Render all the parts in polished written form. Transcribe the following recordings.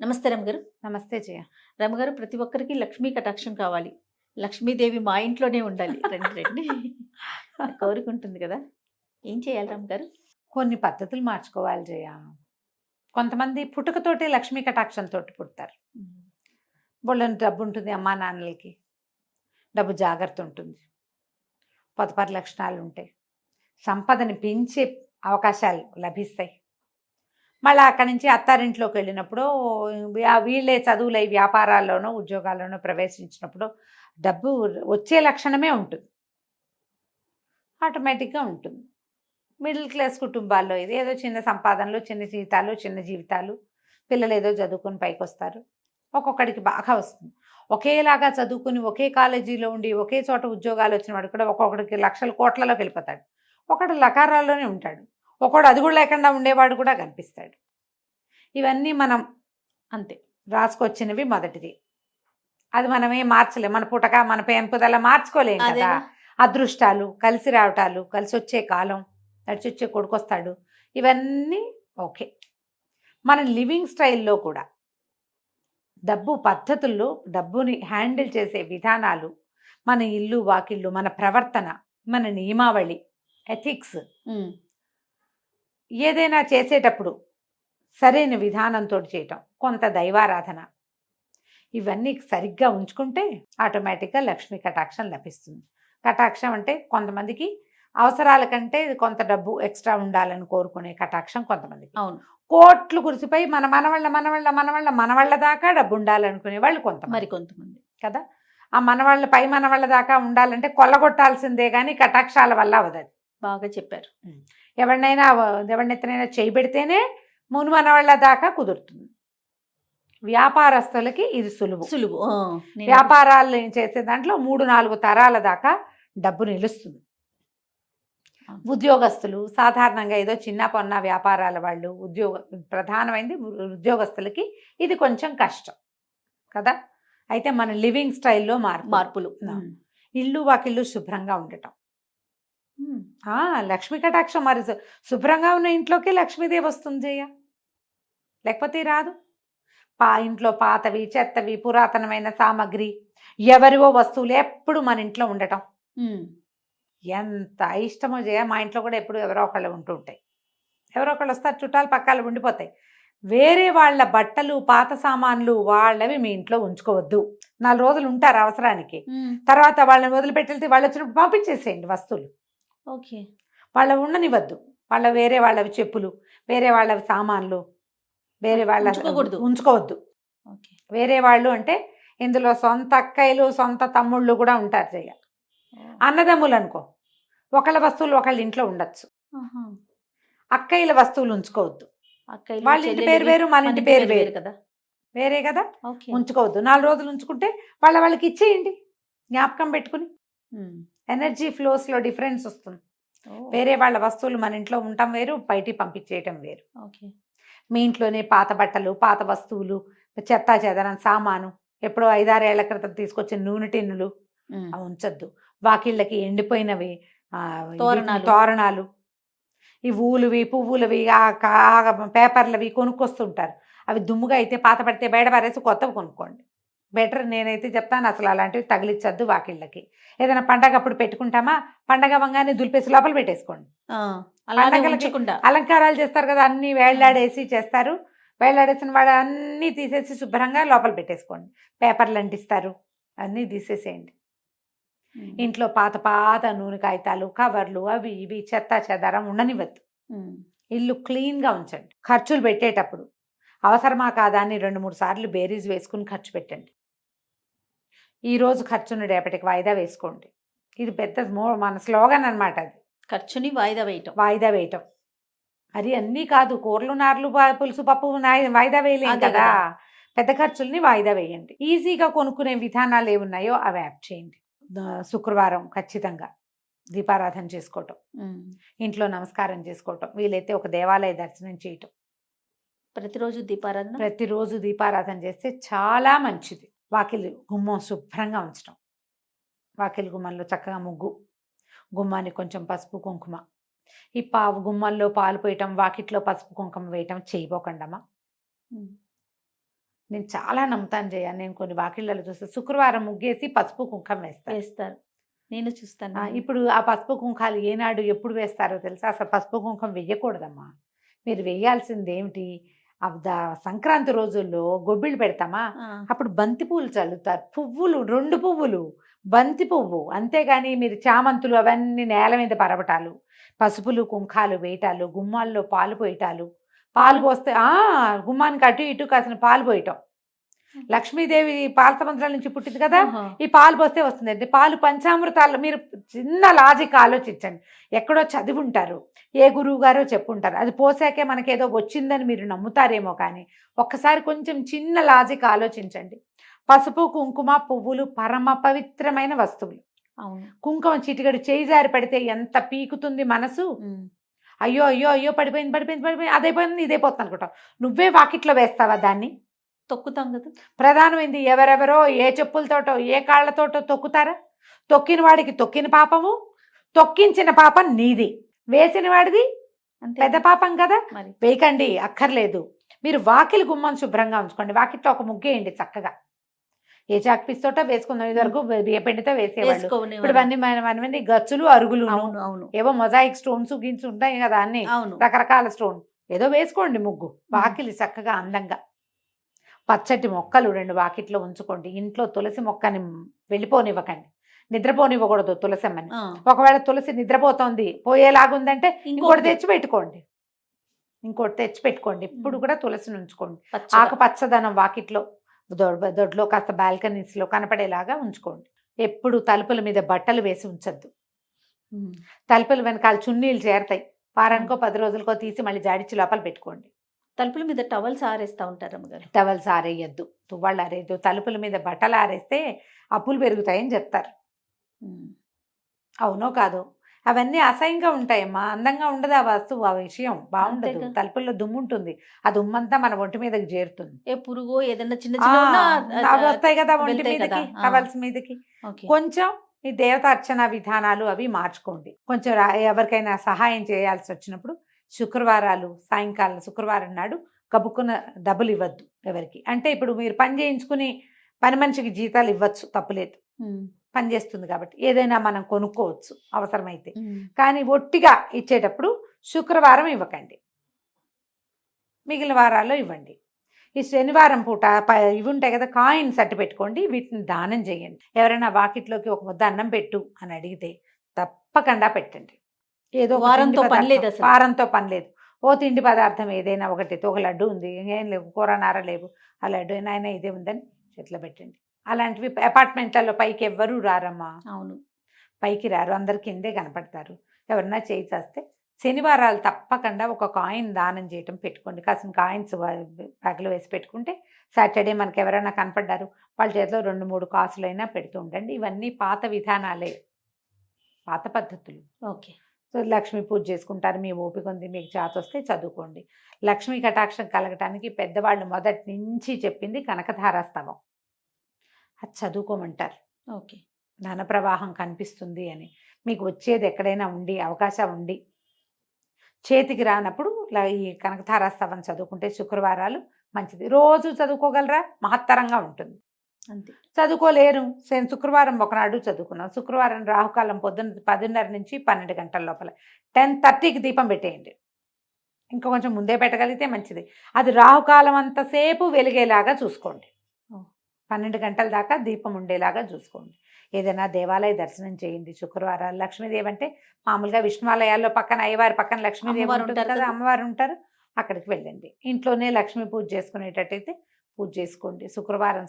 నమస్తే రమగారు. నమస్తే జయ. రమగారు, ప్రతి ఒక్కరికి లక్ష్మీ కటాక్షం కావాలి. లక్ష్మీదేవి మా ఇంట్లోనే ఉండాలి. రండి రండి కోరుకుంటుంది కదా. ఏం చేయాలి రమగారు? కొన్ని పద్ధతులు మార్చుకోవాలి జయ. కొంతమంది పుట్టుకతోటే లక్ష్మీ కటాక్షంతో పుడతారు. బోళ్ళని డబ్బు ఉంటుంది, అమ్మా నాన్నలకి డబ్బు జాగ్రత్త ఉంటుంది, పొతపరి లక్షణాలు ఉంటాయి, సంపదని పెంచే అవకాశాలు లభిస్తాయి. మళ్ళీ అక్కడి నుంచి అత్తారింట్లోకి వెళ్ళినప్పుడు వీళ్ళే చదువులై వ్యాపారాల్లోనో ఉద్యోగాల్లోనో ప్రవేశించినప్పుడు డబ్బు వచ్చే లక్షణమే ఉంటుంది, ఆటోమేటిక్గా ఉంటుంది. మిడిల్ క్లాస్ కుటుంబాల్లో ఇది ఏదో చిన్న సంపాదనలు, చిన్న జీవితాలు, పిల్లలు ఏదో చదువుకుని పైకి వస్తారు. ఒక్కొక్కడికి బాగా వస్తుంది. ఒకేలాగా చదువుకుని ఒకే కాలేజీలో ఉండి ఒకే చోట ఉద్యోగాలు వచ్చిన వాడు కూడా ఒక్కొక్కడికి లక్షల కోట్లలోకి వెళ్ళిపోతాడు. ఒకడు లకారాల్లోనే ఉంటాడు, ఒకడు అది కూడా లేకుండా ఉండేవాడు కూడా కనిపిస్తాడు. ఇవన్నీ మనం అంతే రాసుకొచ్చినవి. మొదటిది అది మనమే మార్చలేం, మన పుటక మన పెంపుదల మార్చుకోలేం కదా. అదృష్టాలు, కలిసి రావటాలు, కలిసి వచ్చే కాలం, నడిచి వచ్చే కొడుకొస్తాడు, ఇవన్నీ ఓకే. మన లివింగ్ స్టైల్లో కూడా డబ్బు పద్ధతుల్లో, డబ్బుని హ్యాండిల్ చేసే విధానాలు, మన ఇల్లు వాకిళ్ళు, మన ప్రవర్తన, మన నియమావళి, ఎథిక్స్, ఏదైనా చేసేటప్పుడు సరైన విధానంతో చేయటం, కొంత దైవారాధన, ఇవన్నీ సరిగ్గా ఉంచుకుంటే ఆటోమేటిక్గా లక్ష్మీ కటాక్షం లభిస్తుంది. కటాక్షం అంటే కొంతమందికి అవసరాల కంటే కొంత డబ్బు ఎక్స్ట్రా ఉండాలని కోరుకునే కటాక్షం కొంతమందికి. అవును, కోట్లు కురిసిపోయి మనవాళ్ళ దాకా డబ్బు ఉండాలనుకునే వాళ్ళు కొంతమంది కదా. ఆ మనవాళ్ళ దాకా ఉండాలంటే కొల్లగొట్టాల్సిందే కానీ కటాక్షాల వల్ల అవదది. బాగా చెప్పారు. ఎవరినెత్తనైనా చేయబెడితేనే మనవాళ్ళ దాకా కుదురుతుంది. వ్యాపారస్తులకి ఇది సులువు. వ్యాపారాలు చేసే దాంట్లో 3-4 తరాల దాకా డబ్బు నిలుస్తుంది. ఉద్యోగస్తులు సాధారణంగా ఏదో చిన్న పొన్న వ్యాపారాల వాళ్ళు, ప్రధానమైనది ఉద్యోగస్తులకి ఇది కొంచెం కష్టం కదా. అయితే మన లివింగ్ స్టైల్లో మార్పులు, ఇల్లు వాకిళ్ళు శుభ్రంగా ఉండటం, లక్ష్మీ కటాక్షం. మరి శుభ్రంగా ఉన్న ఇంట్లోకి లక్ష్మీదేవి వస్తుంది జయ, లేకపోతే రాదు. ఇంట్లో పాతవి, చెత్తవి, పురాతనమైన సామాగ్రి, ఎవరివో వస్తువులు ఎప్పుడు మన ఇంట్లో ఉండటం ఎంత ఇష్టమో జయ. మా ఇంట్లో కూడా ఎప్పుడు ఎవరో ఒకళ్ళు ఉంటూ ఉంటాయి. ఎవరో ఒకళ్ళు వస్తారు, చుట్టాలు పక్కాలు ఉండిపోతాయి. వేరే వాళ్ళ బట్టలు, పాత సామాన్లు వాళ్ళవి మీ ఇంట్లో ఉంచుకోవద్దు. 4 రోజులు ఉంటారు అవసరానికి, తర్వాత వాళ్ళని వదిలిపెట్టి వాళ్ళు వచ్చినప్పుడు పంపించేసేయండి వస్తువులు. ఓకే, వాళ్ళ ఉండనివ్వద్దు. వేరే వాళ్ళవి చెప్పులు, వేరే వాళ్ళవి సామాన్లు వేరే వాళ్ళ ఉంచుకోవద్దు. వేరే వాళ్ళు అంటే ఇందులో సొంత అక్కయ్యలు, సొంత తమ్ముళ్ళు కూడా ఉంటారు జయ. అన్నదమ్ములు అనుకో, ఒకళ్ళ వస్తువులు ఒకళ్ళ ఇంట్లో ఉండొచ్చు. అక్కయ్యల వస్తువులు ఉంచుకోవద్దు. వాళ్ళ ఇంటి పేరు వేరు, మన ఇంటి పేరు వేరు కదా, వేరే కదా, ఉంచుకోవద్దు. 4 రోజులు ఉంచుకుంటే వాళ్ళకి ఇచ్చేయండి, జ్ఞాపకం పెట్టుకుని. ఎనర్జీ ఫ్లోస్లో డిఫరెన్స్ వస్తుంది. వేరే వాళ్ళ వస్తువులు మన ఇంట్లో ఉండటం వేరు, బయటికి పంపించేయటం వేరు. మీ ఇంట్లోనే పాత బట్టలు, పాత వస్తువులు, చెత్తా చెదరం సామాను, ఎప్పుడో 5-6 ఏళ్ల క్రితం తీసుకొచ్చిన నూనె టిన్నులు అవి ఉంచొద్దు. వాకిళ్ళకి ఎండిపోయినవి తోరణాలు, ఈ ఊలువి, పువ్వులవి, పేపర్లవి కొనుక్కొస్తుంటారు. అవి దుమ్ముగా అయితే పాత పడితే బయట పారేసి కొత్తవి కొనుక్కోండి, బెటర్. నేనైతే చెప్తాను, అసలు అలాంటివి తగిలించద్దు వాకిళ్ళకి. ఏదైనా పండగ అప్పుడు పెట్టుకుంటామా, పండగ వంగానే దులిపేసి లోపల పెట్టేసుకోండి. అలంకారాలు చేస్తారు కదా, అన్ని వేళ్లాడేసి చేస్తారు. వేళ్లాడేసిన వాడు అన్నీ తీసేసి శుభ్రంగా లోపల పెట్టేసుకోండి. పేపర్లు అంటిస్తారు, అన్నీ తీసేసేయండి. ఇంట్లో పాత నూనె కాగితాలు, కవర్లు, అవి ఇవి చెత్త చెదారం ఉండనివ్వద్దు. ఇల్లు క్లీన్గా ఉంచండి. ఖర్చులు పెట్టేటప్పుడు అవసరమా కాదా అని 2-3 సార్లు బేరీజ్ వేసుకుని ఖర్చు పెట్టండి. ఈరోజు ఖర్చును రేపటికి వాయిదా వేసుకోండి. ఇది పెద్ద మన స్లోగన్ అనమాట. అది ఖర్చుని వాయిదా వేయటం. అది అన్నీ కాదు, కూరలు, నార్లు, పులుసు, పప్పు వాయిదా వేయలేం కదా. పెద్ద ఖర్చుల్ని వాయిదా వేయండి. ఈజీగా కొనుక్కునే విధానాలు ఏమున్నాయో అవి యాప్ చేయండి. శుక్రవారం ఖచ్చితంగా దీపారాధన చేసుకోవటం, ఇంట్లో నమస్కారం చేసుకోవటం, వీలైతే ఒక దేవాలయ దర్శనం చేయటం. ప్రతిరోజు దీపారాధన చేస్తే చాలా మంచిది. వాకిలి గుమ్మం శుభ్రంగా ఉంచడం, వాకిలి గుమ్మంలో చక్కగా ముగ్గు, గుమ్మానికి కొంచెం పసుపు కుంకుమ, ఈ గుమ్మంలో పాలు పోయటం, వాకిట్లో పసుపు కుంకుమ వేయటం చేయబోకండమ్మా. నేను చాలా నమ్ముతాను జయ. నేను కొన్ని వాకిళ్ళలో చూస్తే శుక్రవారం ముగ్గేసి పసుపు కుంకం వేస్తారు. వేస్తారు, నేను చూస్తాను. ఇప్పుడు ఆ పసుపు కుంకాలు ఏనాడు ఎప్పుడు వేస్తారో తెలుసా? అసలు పసుపు కుంకం వెయ్యకూడదమ్మా. మీరు వేయాల్సింది ఏమిటి? సంక్రాంతి రోజుల్లో గొబ్బిళ్ళు పెడతామా, అప్పుడు బంతి పువ్వులు చల్లుతారు. పువ్వులు 2 పువ్వులు, బంతి పువ్వు. అంతేగాని మీరు చామంతులు అవన్నీ నేల మీద పరవటాలు, పసుపులు కుంకాలు వేయటాలు, గుమ్మాల్లో పాలు పోయటాలు. పాలు పోస్తే గుమ్మానికి అటు ఇటు కాసిన పాలు పోయటం. లక్ష్మీదేవి పాల సముద్రాల నుంచి పుట్టింది కదా, ఈ పాలు పోస్తే వస్తుందండి. పాలు పంచామృతాలు. మీరు చిన్న లాజిక్ ఆలోచించండి. ఎక్కడో చదివి ఉంటారు, ఏ గురువు గారో చెప్పుంటారు, అది పోసాకే మనకేదో వచ్చిందని మీరు నమ్ముతారేమో. కానీ ఒక్కసారి కొంచెం చిన్న లాజిక్ ఆలోచించండి. పసుపు కుంకుమ పువ్వులు పరమ పవిత్రమైన వస్తువులు. కుంకుమ చిటికడు చేయి జారి పడితే ఎంత పీకుతుంది మనసు. అయ్యో అయ్యో అయ్యో పడిపోయింది అదైపోయింది ఇదైపోతుంది అనుకుంటావు. నువ్వే వాకిట్లో వేస్తావా దాన్ని? తొక్కుతాం కదా. ప్రధానమైంది ఎవరెవరో ఏ చెప్పులతోటో ఏ కాళ్లతోటో తొక్కుతారా? తొక్కిన వాడికి తొక్కిన పాపము, తొక్కించిన పాపం నీది, వేసిన వాడిది పెద్ద పాపం కదా. వేయకండి, అక్కర్లేదు. మీరు వాకిలి గుమ్మం శుభ్రంగా ఉంచుకోండి. వాకిట్లో ఒక ముగ్గేయండి చక్కగా. ఏ చాక్పీస్తోటో వేసుకుందాం. ఇది వరకు బియ్యపిండితో వేసేవాళ్ళు. ఇప్పుడు మనమంది గచ్చులు అరుగులు, ఏవో మొజాయిక్ స్టోన్స్ గిన్స్ ఉంటాయి కదా, అన్ని రకరకాల స్టోన్. ఏదో వేసుకోండి ముగ్గు. వాకిలి చక్కగా అందంగా. పచ్చటి మొక్కలు 2 వాకిట్లో ఉంచుకోండి. ఇంట్లో తులసి మొక్కని వెళ్ళిపోనివ్వకండి, నిద్రపోనివ్వకూడదు తులసమ్మని. ఒకవేళ తులసి నిద్రపోతోంది, పోయేలాగుందంటే ఇంకోటి తెచ్చి పెట్టుకోండి. ఇప్పుడు కూడా తులసిని ఉంచుకోండి. ఆకుపచ్చదనం వాకిట్లో, దొడ్లో కాస్త బాల్కనీస్లో కనపడేలాగా ఉంచుకోండి. ఎప్పుడు తలుపుల మీద బట్టలు వేసి ఉంచద్దు. తలుపుల వెనకాల చున్నీలు చేరతాయి. వారానికో 10 రోజులకో తీసి మళ్ళీ జాడిచ్చి లోపల పెట్టుకోండి. తలుపుల మీద టవల్స్ ఆరేస్తూ ఉంటారు అమ్మగారు. టవల్స్ ఆరేయద్దు, తువ్వాళ్ళు ఆరేయద్దు. తలుపుల మీద బట్టలు ఆరేస్తే అప్పులు పెరుగుతాయని చెప్తారు. అవునో కాదు? అవన్నీ అసహ్యంగా ఉంటాయమ్మా. అందంగా ఉండదు ఆ వస్తువు, ఆ విషయం బాగుండదు. తలుపుల్లో దుమ్ము ఉంటుంది, ఆ దుమ్మంతా మన ఒంటి మీదకి చేరుతుంది. ఏ పురుగు ఏదన్నా చిన్న అవి వస్తాయి కదా ఒంటి మీదకి, టవల్స్ మీదకి. కొంచెం ఈ దేవత అర్చన విధానాలు అవి మార్చుకోండి. కొంచెం ఎవరికైనా సహాయం చేయాల్సి వచ్చినప్పుడు శుక్రవారాలు సాయంకాలం, శుక్రవారం నాడు కబుక్కున్న డబ్బులు ఇవ్వద్దు ఎవరికి. అంటే ఇప్పుడు మీరు పని చేయించుకుని పని మనిషికి జీతాలు ఇవ్వచ్చు, తప్పులేదు, పని చేస్తుంది కాబట్టి ఏదైనా మనం కొనుక్కోవచ్చు అవసరమైతే. కానీ ఒట్టిగా ఇచ్చేటప్పుడు శుక్రవారం ఇవ్వకండి, మిగిలిన వారాల్లో ఇవ్వండి. ఈ శనివారం పూట ఇవి ఉంటాయి కదా, కాయిన్స్ అట్టు పెట్టుకోండి, వీటిని దానం చేయండి. ఎవరైనా వాకిట్లోకి ఒక ముద్ద అన్నం పెట్టు అని అడిగితే తప్పకుండా పెట్టండి. ఏదో వారంతో పని లేదు, వారంతో పని లేదు. ఓ తిండి పదార్థం ఏదైనా ఒకటి, ఒక లడ్డు ఉంది, ఏం లేవు, కూర నార లేవు, ఆ లడ్డు అయినా ఇదే ఉందని చేతిలో పెట్టండి. అలాంటివి అపార్ట్మెంట్లలో పైకి ఎవ్వరూ రారమ్మా. అవును, పైకి రారు, అందరు కిందే కనపడతారు. ఎవరన్నా చేయి చేస్తే శనివారాలు తప్పకుండా ఒక కాయిన్ దానం చేయటం పెట్టుకోండి. కాసిన కాయిన్స్ బ్యాగ్లో వేసి పెట్టుకుంటే సాటర్డే మనకి ఎవరైనా కనపడ్డారు, వాళ్ళ చేతిలో 2-3 కాసులైనా పెడుతూ ఉండండి. ఇవన్నీ పాత విధానాలే, పాత పద్ధతులు. ఓకే. సో లక్ష్మీ పూజ చేసుకుంటారు. మీ ఓపిక ఉంది, మీకు చేత వస్తే చదువుకోండి. లక్ష్మీ కటాక్షం కలగటానికి పెద్దవాళ్ళు మొదటి నుంచి చెప్పింది కనకధారాస్తవం, అది చదువుకోమంటారు. ఓకే. ధన ప్రవాహం కనిపిస్తుంది అని. మీకు వచ్చేది ఎక్కడైనా ఉండి అవకాశం ఉండి చేతికి రానప్పుడు ఈ కనకధారాస్తవం చదువుకుంటే శుక్రవారాలు మంచిది. రోజు చదువుకోగలరా? మహత్తరంగా ఉంటుంది. అంతే. చదువుకోలేరు, శుక్రవారం ఒకనాడు చదువుకున్నాం. శుక్రవారం రాహుకాలం పొద్దున్న 10:30 నుంచి 12 గంటల లోపల 10:30కి దీపం పెట్టేయండి. ఇంకా కొంచెం ముందే పెట్టగలిగితే మంచిది. అది రాహుకాలం అంతసేపు వెలిగేలాగా చూసుకోండి. 12 గంటల దాకా దీపం ఉండేలాగా చూసుకోండి. ఏదైనా దేవాలయ దర్శనం చేయండి శుక్రవారాలు. లక్ష్మీదేవి అంటే మామూలుగా విష్ణువాలయాల్లో పక్కన అయ్యవారి పక్కన లక్ష్మీదేవి ఉంటుంది కదా, అమ్మవారు ఉంటారు, అక్కడికి వెళ్ళండి. ఇంట్లోనే లక్ష్మీ పూజ చేసుకునేటట్టయితే పూజ చేసుకోండి. శుక్రవారం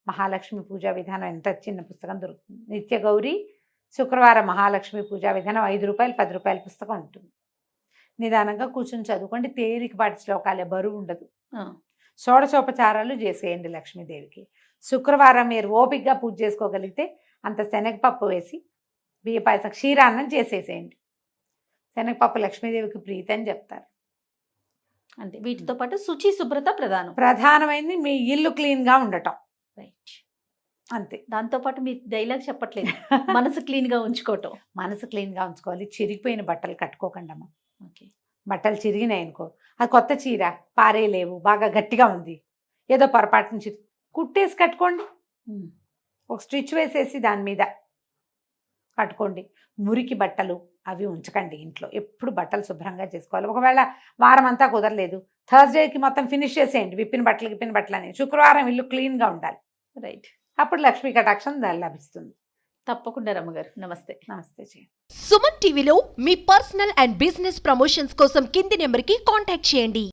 మహాలక్ష్మి పూజా విధానం, ఎంత చిన్న పుస్తకం దొరుకుతుంది, నిత్య గౌరీ శుక్రవారం మహాలక్ష్మి పూజా విధానం, 5 రూపాయలు 10 రూపాయల పుస్తకం ఉంటుంది. నిదానంగా కూర్చొని చదువుకోండి. తేలికపాటి శ్లోకాలే, బరువు ఉండదు. షోడశోపచారాలు చేసేయండి లక్ష్మీదేవికి. శుక్రవారం మీరు ఓపికగా పూజ చేసుకోగలిగితే అంత శనగపప్పు వేసి బియ్య పాయసం, క్షీరాన్నం చేసేసేయండి. శనగపప్పు లక్ష్మీదేవికి ప్రీతి అని చెప్తారు. అంతే. వీటితో పాటు శుచి శుభ్రత ప్రధానమైంది మీ ఇల్లు క్లీన్గా ఉండటం. రైట్, అంతే. దాంతోపాటు మీ డైలాగ్ చెప్పట్లేదు, మనసు క్లీన్గా ఉంచుకోవటం. మనసు క్లీన్గా ఉంచుకోవాలి. చిరిగిపోయిన బట్టలు కట్టుకోకండి అమ్మ. ఓకే. బట్టలు చిరిగినాయి అనుకో, అది కొత్త చీర పారేయలేవు, బాగా గట్టిగా ఉంది, ఏదో పొరపాటు నుంచి కుట్టేసి కట్టుకోండి, ఒక స్టిచ్ వేసేసి దాని మీద కట్టుకోండి. మురికి బట్టలు అవి ఉంచకండి ఇంట్లో, ఎప్పుడు బట్టలు శుభ్రంగా చేసుకోవాలి. ఒకవేళ వారం అంతా కుదరలేదు, థర్స్డేకి మొత్తం ఫినిష్ చేసేయండి, విప్పిన బట్టలు అని. శుక్రవారం ఇల్లు క్లీన్గా ఉండాలి, రైట్. అప్పుడు లక్ష్మీ కటాక్షం లభిస్తుంది. తప్పకుండా రమ్మగారు. నమస్తే. నమస్తే. సుమన్ టీవీలో మీ పర్సనల్ అండ్ బిజినెస్ ప్రమోషన్స్ కోసం కింది నెంబర్కి కాంటాక్ట్ చేయండి.